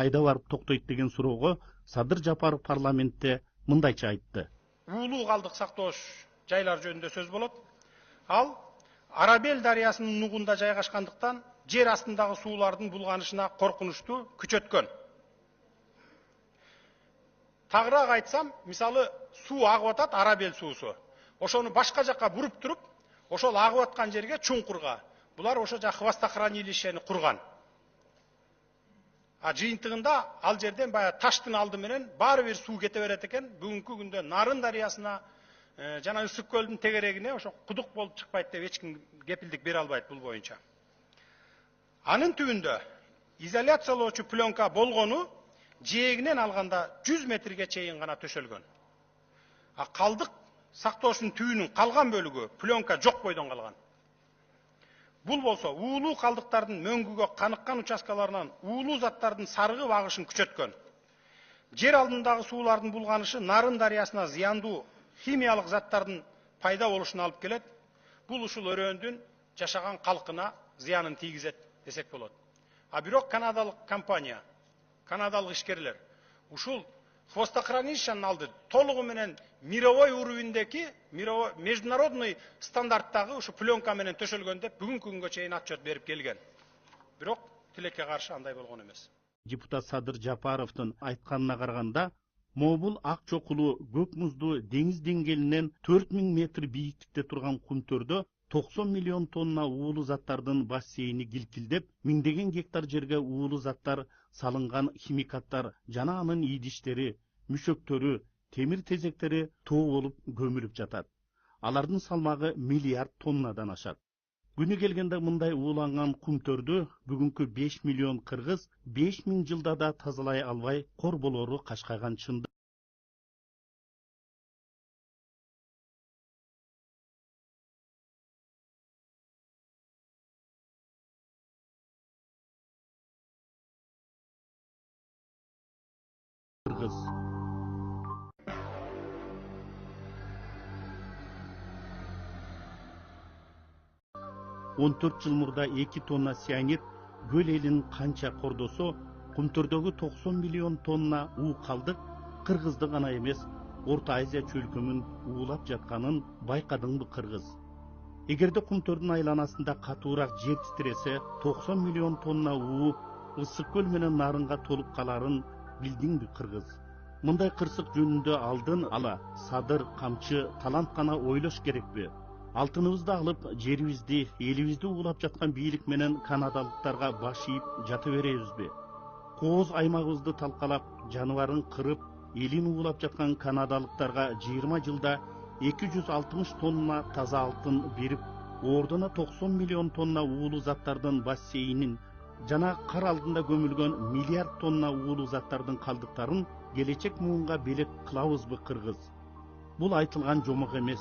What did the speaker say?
кайда барып токтойт деген суроого Садыр Жапаров парламентте мындайча айтты. Уулуу калдык сактооч жайлар жөнүндө сөз болот. Ал Арабел дарыясынын нугунда жайгашкандыктан жер астындагы суулардын булганышына коркунучту күчөткөн. Тагыраак айтсам, мисалы суу агып атат, Арабел суусу. Ошону башка жакка буруп туруп, ошол агып аткан жерге чуңкурга булар ошо жа хвостохранилищени курган. А жыйынтыгында ал жерден баягы таштын алды менен баары бир суу кете берет экен. Бүгүнкү күндө Нарын дарыясына жана Ысык көлдүн тегерегине ошо кудук болуп чыкпайт деп эч ким кепилдик бере албайт бул боюнча. Анын түбүндө изоляциялоочу пленка болгону жээгинен алганда 100 метрге чейин гана төшөлгөн. А калдык сактоочунун түбүнүн калган бөлүгү пленка жок бойдон калган. Бул болсо уулуу калдыктардын мөңгүгө каныккан участкаларынан уулуу заттардын сарыгып агышын күчөткөн. Жер алдындагы суулардын булганышы Нарын дарыясына зыяндуу химиялык заттардын пайда болушуна алып келет. Бул ушул өрөөндүн жашаган калкына зыянын тийгизет десек болот. А бирок канадалык компания, канадалык ишкерлер ушул хвостохранилищенин алды толугу менен мировой уровеньдеги, международный стандарттагы ушу пленка менен төшөлгөн деп бүгүнкү күнгө чейин отчет берип келген. Бирок тилекке каршы андай болгон эмес. Депутат Садыр Жапаровдун айтканына караганда, могул ак чокулуу көк муздуу деңиз деңгээлинен 4000 метр бийиктикте турган кумтөрдө 90 миллион тонна уулуу заттардын бассейни килкилдеп, миңдеген гектар жерге уулуу заттар салынган химикаттар жана анын идиштери, мүшөктөрү, темир тезектери тоо болуп көмүлүп жатат. Алардын салмагы миллиард тоннадан ашат. Күнү келгенде мындай ууланган кумтөрдү бүгүнкү 5 миллион кыргыз 5000 жылда да тазалай албай кор болору качкайган чынды. Кыргыз 14 жыл мурда 2 тонна сианид көл элин канча кордосо, кумтөрдөгү 90 миллион тонна уу калдык кыргызды гана эмес, Орто Азия чөлкөмүн уулап жатканын байкадыңбы кыргыз? Эгерде кумтөрдүн айланасында катуураак жер титиресе, 90 миллион тонна уу Ысык көл менен Нарынга толуп каларын билдиңби кыргыз? Мындай кырсык жөнүндө алдын ала Садыр, Камчы, Талант гана ойлош керекпи? Алтыныбызды алып, жерибизди, элибизди уулап жаткан бийлик менен канадалыктарга баш ийип жата беребизби? Кооз аймагыбызды талкалап, жаныбарын кырып, элин уулап жаткан канадалыктарга 20 жылда 260 тонна таза алтын берип, ордуна 90 миллион тонна уулуу заттардын бассейнин жана кар алдында көмүлгөн миллиард тонна уулуу заттардын калдыктарын келечек муунга белек кылабызбы кыргыз? Бул айтылган жомок эмес.